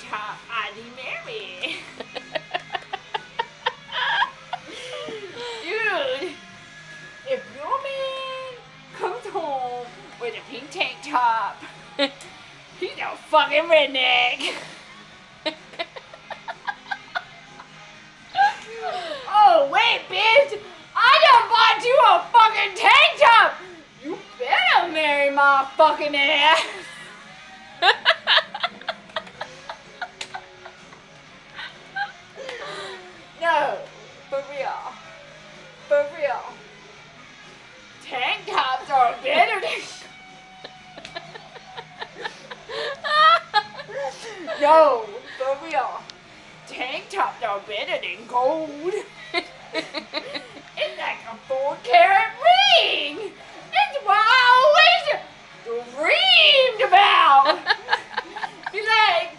top Auntie Mary. Dude, if your man comes home with a pink tank top, he's a fucking redneck. Oh, wait, bitch! I done bought you a fucking tank top! You better marry my fucking ass! No, for real. For real. Tank tops are better than... No, for real. Tank tops are better than gold. It's like a 4-carat ring. That's what I always dreamed about. He's like,